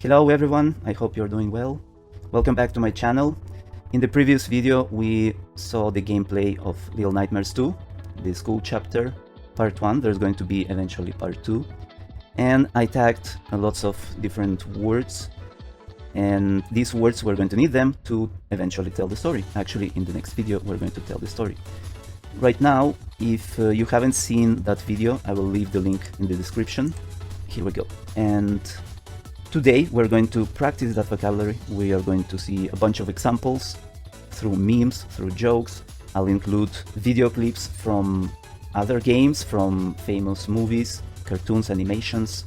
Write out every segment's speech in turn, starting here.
Hello everyone, I hope you're doing well. Welcome back to my channel. In the previous video we saw the gameplay of Little Nightmares 2, the school chapter, part 1. There's going to be eventually part 2. And I tagged lots of different words, and these words we're going to need them to eventually tell the story. Actually, in the next video we're going to tell the story. Right now, if you haven't seen that video, I will leave the link in the description. Here we go. And today we're going to practice that vocabulary. We are going to see a bunch of examples through memes, through jokes. I'll include video clips from other games, from famous movies, cartoons, animations.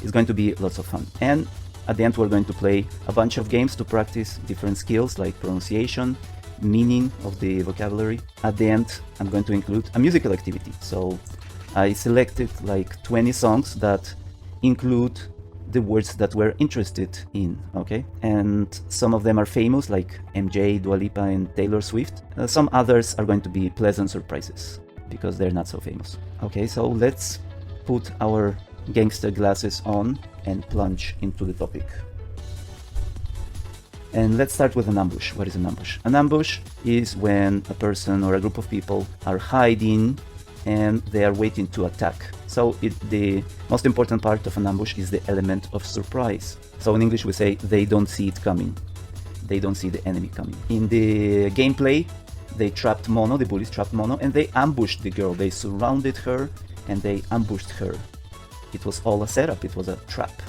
It's going to be lots of fun. And at the end we're going to play a bunch of games to practice different skills like pronunciation, meaning of the vocabulary. At the end I'm going to include a musical activity. So I selected like 20 songs that include the words that we're interested in, okay? And some of them are famous, like MJ, Dua Lipa and Taylor Swift. Some others are going to be pleasant surprises because they're not so famous. Okay, so let's put our gangster glasses on and plunge into the topic. And let's start with an ambush. What is an ambush? An ambush is when a person or a group of people are hiding and they are waiting to attack. So the most important part of an ambush is the element of surprise. So in English we say they don't see it coming. They don't see the enemy coming. In the gameplay, they trapped Mono, the bullies trapped Mono, and they ambushed the girl. They surrounded her and they ambushed her. It was all a setup, it was a trap.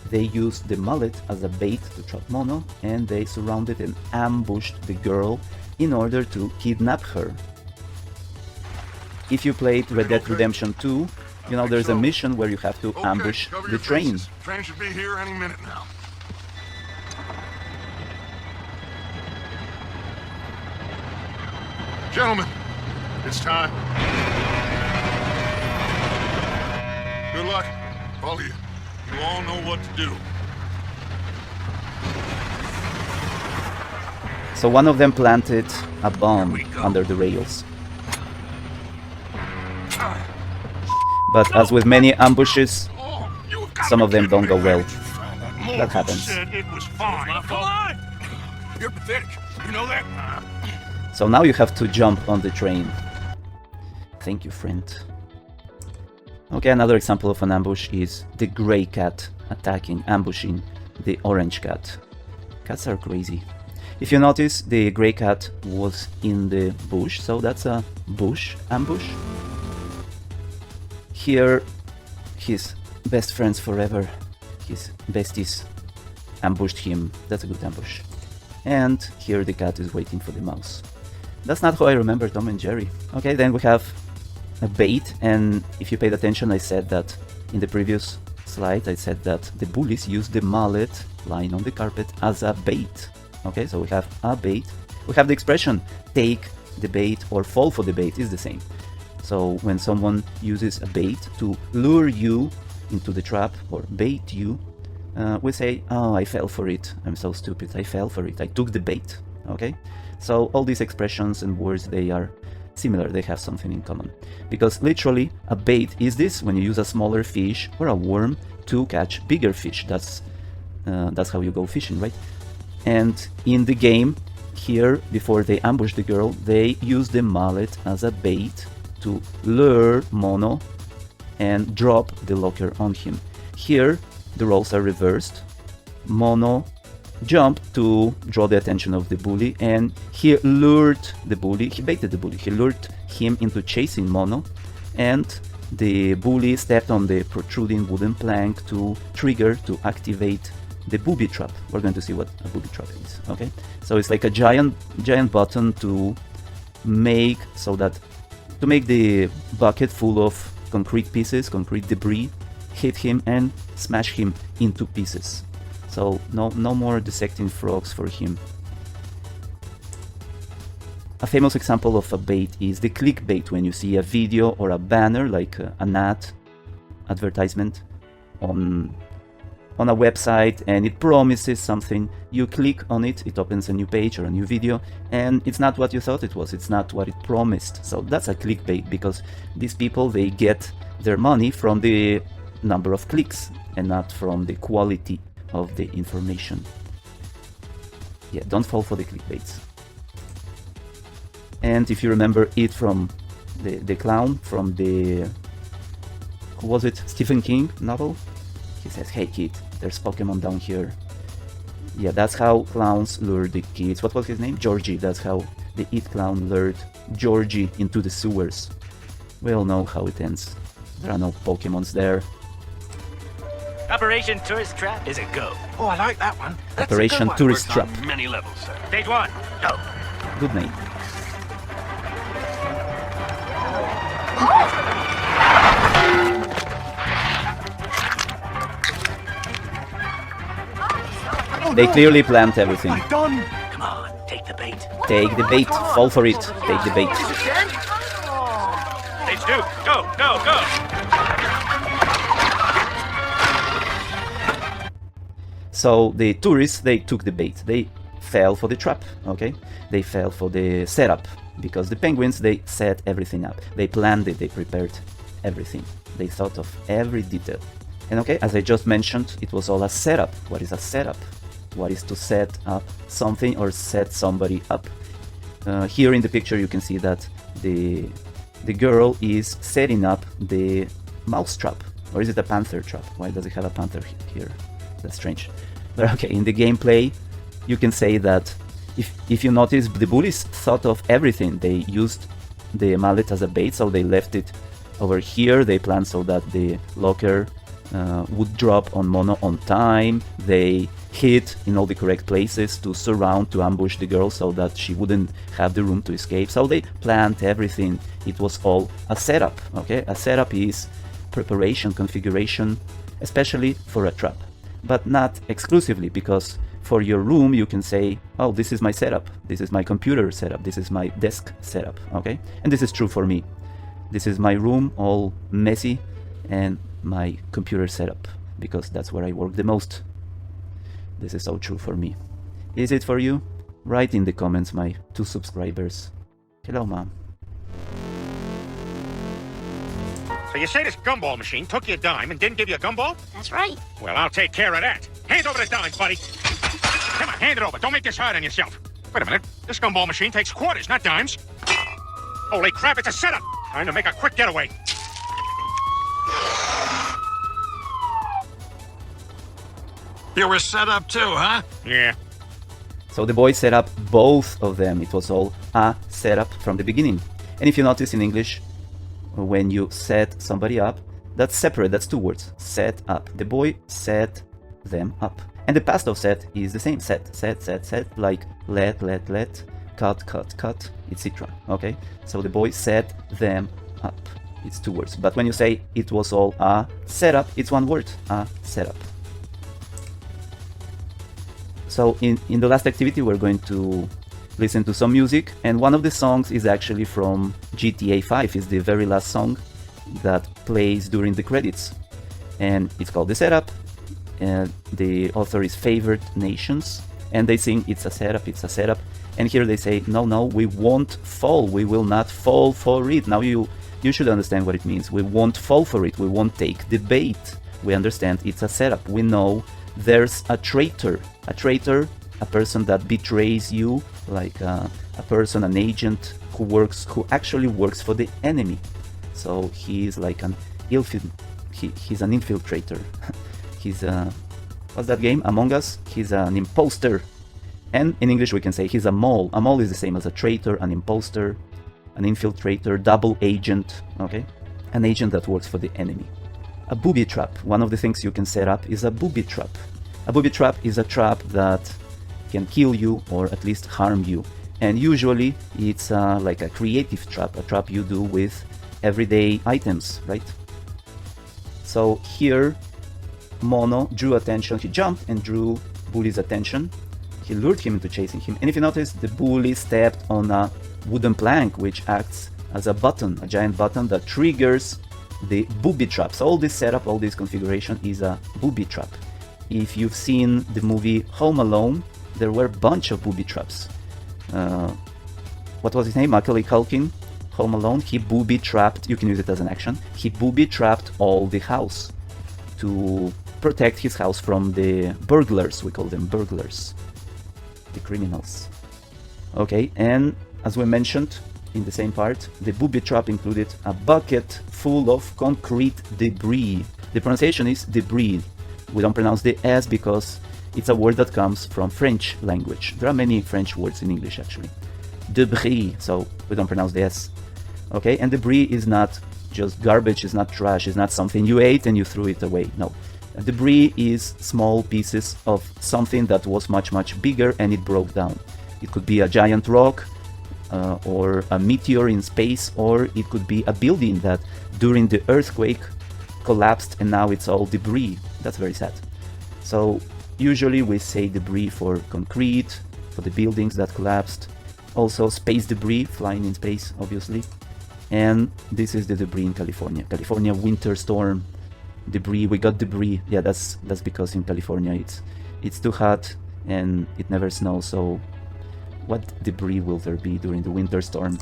They used the mallet as a bait to trap Mono, and they surrounded and ambushed the girl in order to kidnap her. If you played Red Dead Redemption 2, you know there's a mission where you have to ambush the train. Train should be here any minute now. Gentlemen, it's time. Good luck, all of you. You all know what to do. So one of them planted a bomb under the rails. But as with many ambushes, some of them don't go well. That happens. It was fine. Come on! You're pathetic. You know that? So now you have to jump on the train. Thank you, friend. Okay, another example of an ambush is the gray cat attacking, ambushing the orange cat. Cats are crazy. If you notice, the gray cat was in the bush, so that's a bush ambush. Here, his best friends forever, his besties, ambushed him. That's a good ambush. And here the cat is waiting for the mouse. That's not how I remember Tom and Jerry. Okay, then we have a bait, and if you paid attention, I said that in the previous slide, I said that the bullies used the mallet lying on the carpet as a bait. Okay, so we have a bait. We have the expression, take the bait or fall for the bait is the same. So when someone uses a bait to lure you into the trap or bait you, we say, oh, I fell for it. I'm so stupid. I fell for it. I took the bait. Okay? So all these expressions and words, they are similar. They have something in common. Because literally, a bait is this when you use a smaller fish or a worm to catch bigger fish. That's how you go fishing, right? And in the game, here, before they ambush the girl, they use the mallet as a bait to lure Mono and drop the locker on him. Here the roles are reversed. Mono jumped to draw the attention of the bully, and he lured the bully, he baited the bully, he lured him into chasing Mono, and the bully stepped on the protruding wooden plank to activate the booby trap. We're going to see what a booby trap is, okay? So it's like a giant button to make the bucket full of concrete pieces, concrete debris, hit him and smash him into pieces. So no more dissecting frogs for him. A famous example of a bait is the clickbait, when you see a video or a banner like an advertisement on a website and it promises something. You click on it, it opens a new page or a new video, and it's not what you thought it was, it's not what it promised. So that's a clickbait, because these people, they get their money from the number of clicks and not from the quality of the information. Yeah, don't fall for the clickbaits. And if you remember it from the clown, from the, who was it, Stephen King novel? He says, hey kid, there's Pokemon down here. Yeah, that's how clowns lure the kids. What was his name? Georgie. That's how the It Clown lured Georgie into the sewers. We all know how it ends. There are no Pokemons there. Operation Tourist Trap is a go. Oh, I like that one. That's Operation a good one. Tourist Works on Trap. many levels, sir. Stage 1, go. Good name. They clearly planned everything. Done. Come on, take the bait. Take the bait. Fall for it. Take the bait. Stage 2, go, go, go. So the tourists, they took the bait. They fell for the trap, okay? They fell for the setup, because the penguins, they set everything up. They planned it, they prepared everything. They thought of every detail. And okay, as I just mentioned, it was all a setup. What is a setup? What is to set up something or set somebody up? Here in the picture you can see that the girl is setting up the mouse trap. Or is it a panther trap? Why does it have a panther here? That's strange. But okay, in the gameplay you can say that if you notice, the bullies thought of everything. They used the mallet as a bait, so they left it over here. They planned so that the locker would drop on Mono on time. They hid in all the correct places to surround, to ambush the girl so that she wouldn't have the room to escape. So they planned everything. It was all a setup, okay? A setup is preparation, configuration, especially for a trap. But not exclusively, because for your room you can say, oh, this is my setup, this is my computer setup, this is my desk setup, okay? And this is true for me. This is my room, all messy, and my computer setup, because that's where I work the most. This is so true for me. Is it for you? Write in the comments, my 2 subscribers. Hello, Mom. So you say this gumball machine took you a dime and didn't give you a gumball? That's right. Well, I'll take care of that. Hand over the dime, buddy. Come on, hand it over. Don't make this hard on yourself. Wait a minute. This gumball machine takes quarters, not dimes. Holy crap, it's a setup. Time to make a quick getaway. You were set up too, huh? Yeah. So the boys set up both of them. It was all a setup from the beginning. And if you notice in English, when you set somebody up, that's separate, that's 2 words. Set up. The boy set them up. And the past of set is the same. Set, like let, cut, etc. Okay? So the boy set them up. It's 2 words. But when you say it was all a setup, it's 1 word. A setup. So in the last activity we're going to listen to some music, and one of the songs is actually from GTA 5. It's the very last song that plays during the credits, and it's called The Setup, and the author is Favored Nations, and they sing it's a setup, and here they say no, we won't fall, we will not fall for it. Now you should understand what it means. We won't fall for it, we won't take the bait. We understand it's a setup. We know there's a traitor, a person that betrays you, like a person, an agent who actually works for the enemy. So he's like an he's an infiltrator. He's what's that game? Among Us? He's an imposter. And in English we can say he's a mole. A mole is the same as a traitor, an imposter, an infiltrator, double agent, okay? An agent that works for the enemy. A booby trap. One of the things you can set up is a booby trap. A booby trap is a trap that can kill you or at least harm you. And usually it's like a creative trap, a trap you do with everyday items, right? So here Mono drew attention, he jumped and drew Bully's attention. He lured him into chasing him. And if you notice, the bully stepped on a wooden plank which acts as a button, a giant button that triggers the booby trap. So all this setup, all this configuration is a booby trap. If you've seen the movie Home Alone, there were a bunch of booby traps. What was his name? Macaulay Culkin, Home Alone. He booby trapped, you can use it as an action, he booby trapped all the house to protect his house from the burglars. We call them burglars, the criminals. Okay, and as we mentioned in the same part, the booby trap included a bucket full of concrete debris. The pronunciation is debris. We don't pronounce the S because it's a word that comes from French language. There are many French words in English actually. Debris, so we don't pronounce the S. Okay, and debris is not just garbage, it's not trash, it's not something you ate and you threw it away. No. Debris is small pieces of something that was much, much bigger and it broke down. It could be a giant rock, or a meteor in space, or it could be a building that during the earthquake collapsed and now it's all debris. That's very sad. So usually we say debris for concrete, for the buildings that collapsed. Also space debris, flying in space, obviously. And this is the debris in California. California winter storm debris. We got debris. Yeah, that's because in California it's too hot and it never snows. So what debris will there be during the winter storm?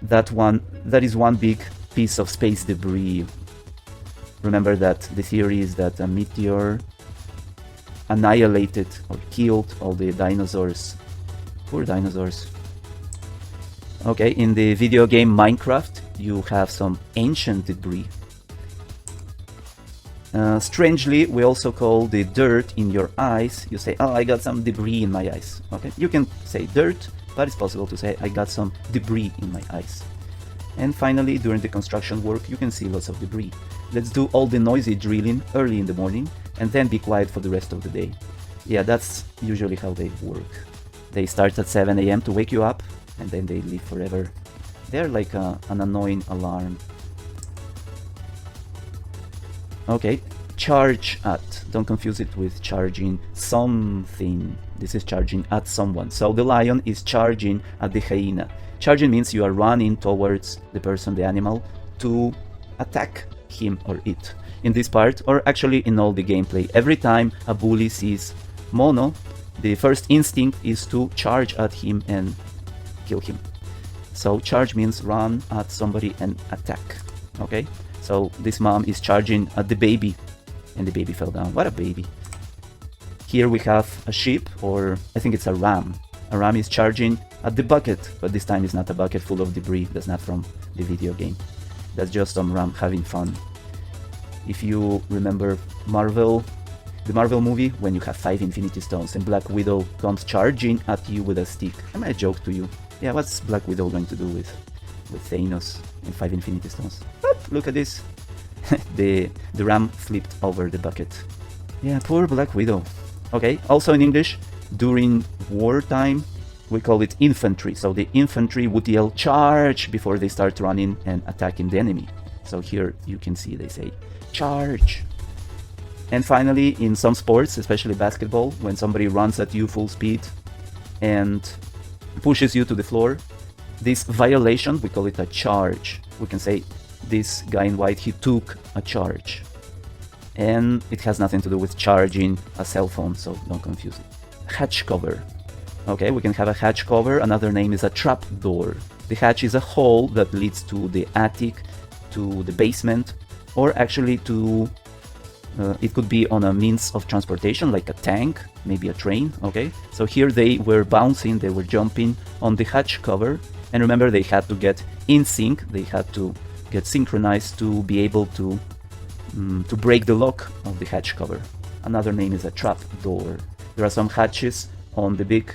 That is one big piece of space debris. Remember that the theory is that a meteor annihilated or killed all the dinosaurs. Poor dinosaurs. Okay, in the video game Minecraft, you have some ancient debris. Strangely, we also call the dirt in your eyes. You say, oh, I got some debris in my eyes. Okay, you can say dirt, but it's possible to say, I got some debris in my eyes. And finally, during the construction work, you can see lots of debris. Let's do all the noisy drilling early in the morning and then be quiet for the rest of the day. Yeah, that's usually how they work. They start at 7 a.m. to wake you up and then they leave forever. They're like an annoying alarm. Okay, charge at. Don't confuse it with charging something. This is charging at someone. So the lion is charging at the hyena. Charging means you are running towards the person, the animal, to attack him or it. In this part, or actually in all the gameplay, every time a bully sees Mono, the first instinct is to charge at him and kill him. So charge means run at somebody and attack. Okay? So this mom is charging at the baby and the baby fell down. What a baby. Here we have a sheep, or I think it's a ram. A ram is charging at the bucket, but this time it's not a bucket full of debris. That's not from the video game. That's just some ram having fun. If you remember the Marvel movie, when you have 5 Infinity Stones and Black Widow comes charging at you with a stick. I might joke to you. Yeah, what's Black Widow going to do with Thanos and 5 Infinity Stones? Oop, look at this. the ram flipped over the bucket. Yeah, poor Black Widow. Okay, also in English, during wartime, we call it infantry. So the infantry would yell charge before they start running and attacking the enemy. So here you can see they say charge. And finally, in some sports, especially basketball, when somebody runs at you full speed and pushes you to the floor, this violation, we call it a charge. We can say this guy in white, he took a charge. And it has nothing to do with charging a cell phone, so don't confuse it. Hatch cover. Okay, we can have a hatch cover. Another name is a trap door. The hatch is a hole that leads to the attic, to the basement, or actually to it could be on a means of transportation, like a tank, maybe a train. Okay, so here they were bouncing, they were jumping on the hatch cover, and remember they had to get in sync, they had to get synchronized to be able to break the lock of the hatch cover. Another name is a trap door. There are some hatches on the big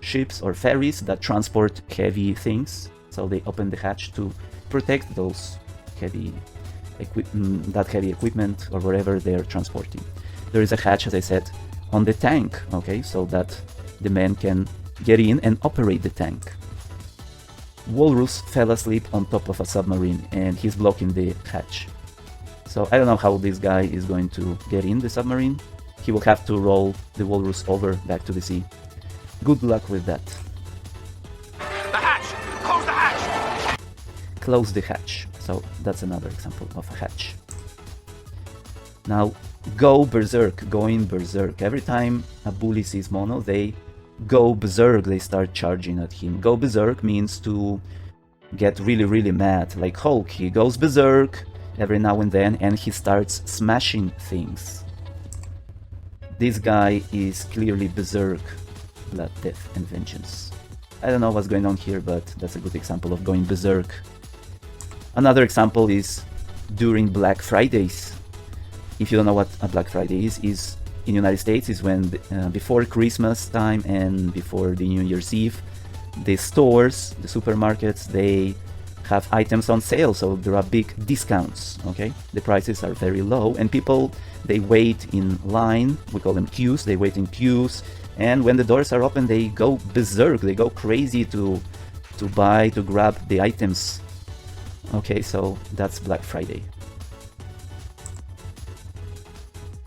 ships or ferries that transport heavy things, so they open the hatch to protect those heavy equipment or whatever they're transporting. There is a hatch, as I said, on the tank, okay, so that the men can get in and operate the tank. Walrus fell asleep on top of a submarine and he's blocking the hatch. So I don't know how this guy is going to get in the submarine. He will have to roll the walrus over back to the sea. Good luck with that. The hatch! Close the hatch! Close the hatch. So that's another example of a hatch. Now, go berserk, going berserk. Every time a bully sees Mono, they go berserk, they start charging at him. Go berserk means to get really, really mad. Like Hulk, he goes berserk every now and then and he starts smashing things. This guy is clearly berserk, blood, death, and vengeance. I don't know what's going on here, but that's a good example of going berserk. Another example is during Black Fridays. If you don't know what a Black Friday is in the United States is when before Christmas time and before the New Year's Eve, the stores, the supermarkets, they have items on sale, so there are big discounts. Okay, the prices are very low, and people, they wait in line. We call them queues. They wait in queues, and when the doors are open, they go berserk. They go crazy to buy, to grab the items. Okay, so that's Black Friday.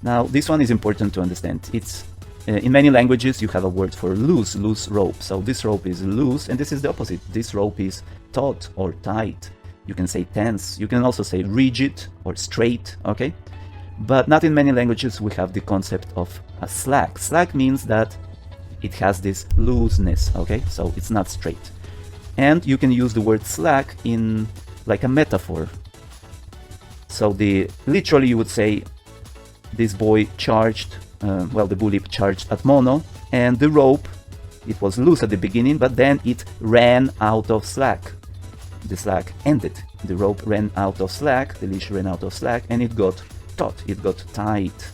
Now, this one is important to understand. It's in many languages you have a word for loose rope. So this rope is loose, and this is the opposite. This rope is taut or tight. You can say tense. You can also say rigid or straight. Okay, but not in many languages we have the concept of a slack. Slack means that it has this looseness. Okay, so it's not straight, and you can use the word slack in like a metaphor. So literally you would say, this boy charged, the bully charged at Mono, and the rope, it was loose at the beginning, but then it ran out of slack. The slack ended. The rope ran out of slack, the leash ran out of slack, and it got taut, it got tight.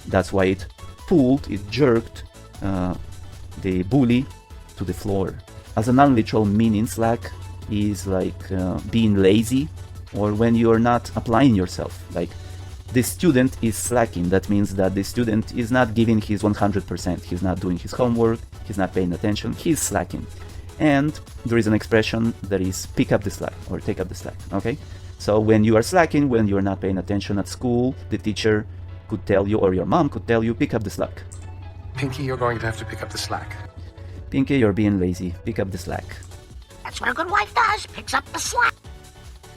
That's why it pulled, it jerked the bully to the floor. As a non-literal meaning, slack is like being lazy, or when you're not applying yourself. Like, the student is slacking. That means that the student is not giving his 100%. He's not doing his homework, he's not paying attention, he's slacking. And there is an expression that is pick up the slack or take up the slack. Okay, so when you are slacking, when you are not paying attention at school, the teacher could tell you, or your mom could tell you, pick up the slack. Pinky, you're going to have to pick up the slack. Pinky, you're being lazy, pick up the slack. That's what a good wife does, picks up the slack.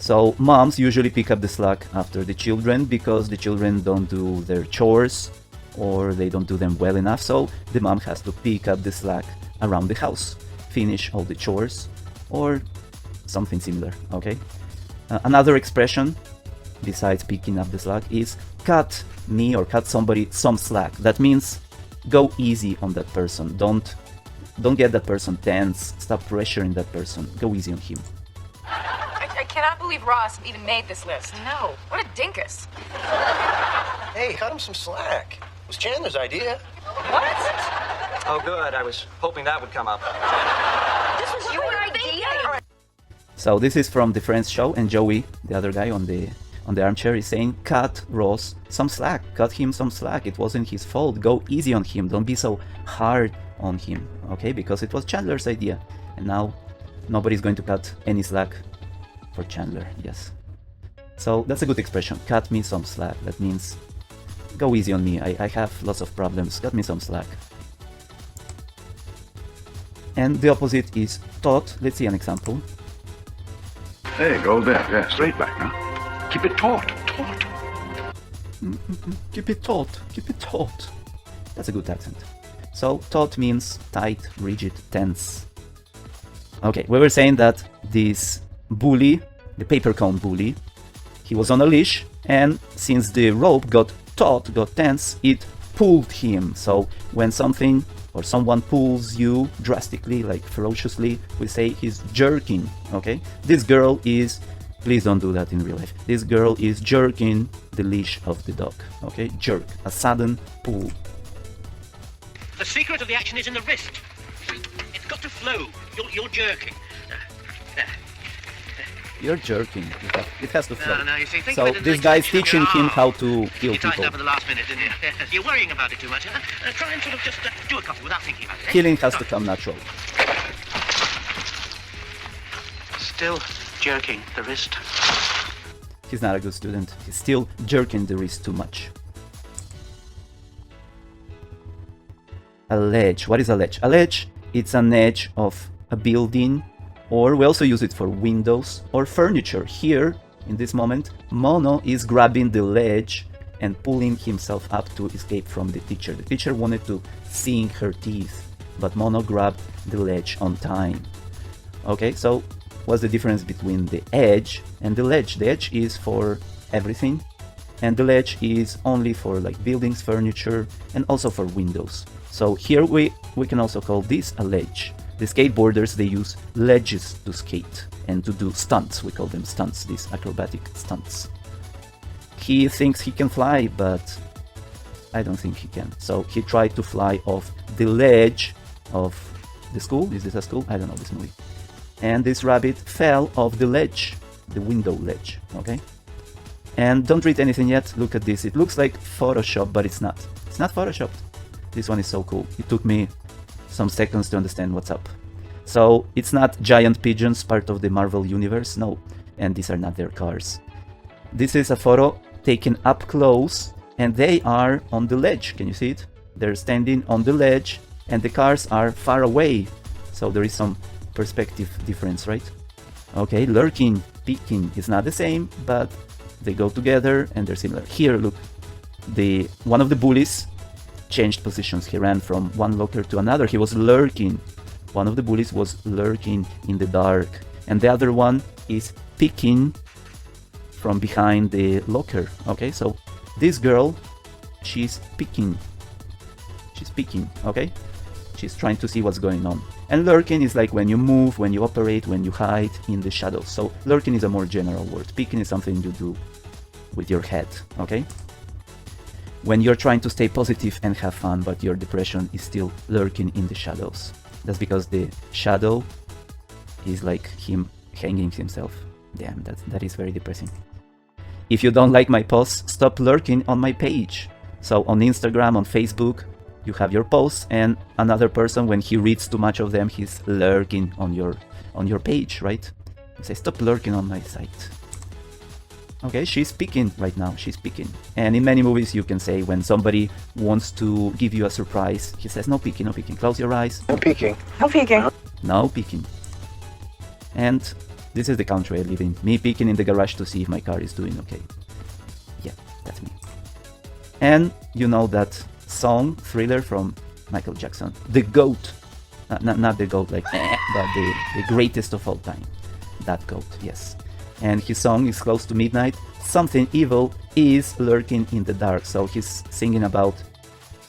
So moms usually pick up the slack after the children, because the children don't do their chores or they don't do them well enough. So the mom has to pick up the slack around the house, finish all the chores or something similar. Okay. Another expression besides picking up the slack is cut me or cut somebody some slack. That means go easy on that person. Don't get that person tense. Stop pressuring that person. Go easy on him. I cannot believe Ross even made this list. No. What a dinkus. Hey, cut him some slack. It was Chandler's idea. What? Oh, good. I was hoping that would come up. This was your idea? So this is from the Friends show, and Joey, the other guy on the armchair, is saying, cut Ross some slack. Cut him some slack. It wasn't his fault. Go easy on him. Don't be so hard on him. Okay? Because it was Chandler's idea. And now nobody's going to cut any slack for Chandler. Yes. So that's a good expression. Cut me some slack. That means go easy on me. I have lots of problems. Cut me some slack. And the opposite is taut. Let's see an example. There you go, there. Yeah, straight back now. Keep it taut, taut. Keep it taut. Keep it taut. That's a good accent. So taut means tight, rigid, tense. Okay, we were saying that this bully, the paper cone bully, he was on a leash, and since the rope got taut, got tense, it pulled him. So when something or someone pulls you drastically, like ferociously, we say he's jerking. Okay, this girl is, please don't do that in real life, this girl is jerking the leash of the dog. Okay, jerk, a sudden pull. The secret of the action is in the wrist. It's got to flow. You're jerking. You're jerking. It has to flow. No, you see, think So of it in this the guy's direction of teaching your him arm. how to kill You tightened people. up at the last minute, didn't you? You're worrying about it too much. Try and sort of just do a couple without thinking about it. Killing has to come natural. Still jerking the wrist. He's not a good student. He's still jerking the wrist too much. A ledge. What is a ledge? A ledge, it's an edge of a building, or we also use it for windows or furniture. Here, in this moment, Mono is grabbing the ledge and pulling himself up to escape from the teacher. The teacher wanted to sink her teeth, but Mono grabbed the ledge on time. Okay, so what's the difference between the edge and the ledge? The edge is for everything, and the ledge is only for like buildings, furniture, and also for windows. So here we can also call this a ledge. The skateboarders, they use ledges to skate and to do stunts. We call them stunts, these acrobatic stunts. He thinks he can fly, but I don't think he can. So he tried to fly off the ledge of the school. Is this a school? I don't know this movie. And this rabbit fell off the ledge, the window ledge, okay? And don't read anything yet. Look at this. It looks like Photoshop, but it's not. It's not Photoshopped. This one is so cool. It took me some seconds to understand what's up. So it's not giant pigeons, part of the Marvel universe, no. And these are not their cars. This is a photo taken up close, and they are on the ledge. Can you see it? They're standing on the ledge, and the cars are far away. So there is some perspective difference, right? Okay, lurking, peeking is not the same, but they go together and they're similar. Here, look, one of the bullies changed positions. He ran from one locker to another. He was lurking. One of the bullies was lurking in the dark, and the other one is peeking from behind the locker. Okay, so this girl, she's peeking. She's peeking, okay? She's trying to see what's going on. And lurking is like when you move, when you operate, when you hide in the shadows. So lurking is a more general word. Peeking is something you do with your head, okay? When you're trying to stay positive and have fun, but your depression is still lurking in the shadows. That's because the shadow is like him hanging himself. Damn, that is very depressing. If you don't like my posts, stop lurking on my page. So on Instagram, on Facebook, you have your posts, and another person, when he reads too much of them, he's lurking on your page, right? You say, stop lurking on my site. Okay, she's peeking right now, she's peeking. And in many movies you can say when somebody wants to give you a surprise, he says, no peeking, no peeking, close your eyes. No peeking. No peeking. No peeking. And this is the country I live in. Me peeking in the garage to see if my car is doing okay. Yeah, that's me. And you know that song, Thriller, from Michael Jackson. The GOAT. Not the GOAT like, but the greatest of all time. That GOAT, yes. And his song is Close to Midnight. Something evil is lurking in the dark. So he's singing about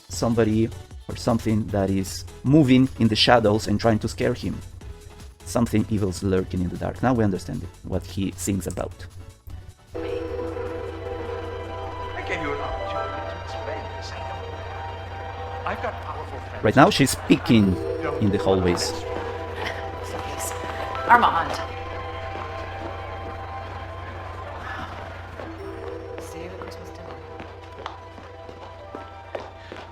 somebody or something that is moving in the shadows and trying to scare him. Something evil's lurking in the dark. Now we understand what he sings about. I gave you an opportunity to explain this. I've got powerful friends. Right now she's peeking in the hallways. Please. Armand. Save the Christmas dinner.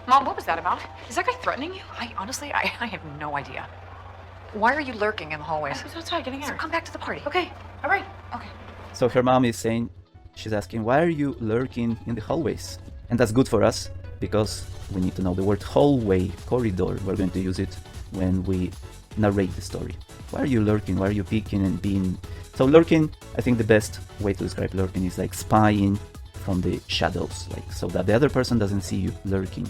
Mom, what was that about? Is that guy threatening you? I have no idea. Why are you lurking in the hallways? I was outside getting air. So come back to the party. Okay. All right. Okay. So her mom is saying, she's asking, why are you lurking in the hallways? And that's good for us because we need to know the word hallway, corridor. We're going to use it when we narrate the story. Why are you lurking? Why are you peeking and being... So lurking, I think the best way to describe lurking is like spying from the shadows, like so that the other person doesn't see you lurking.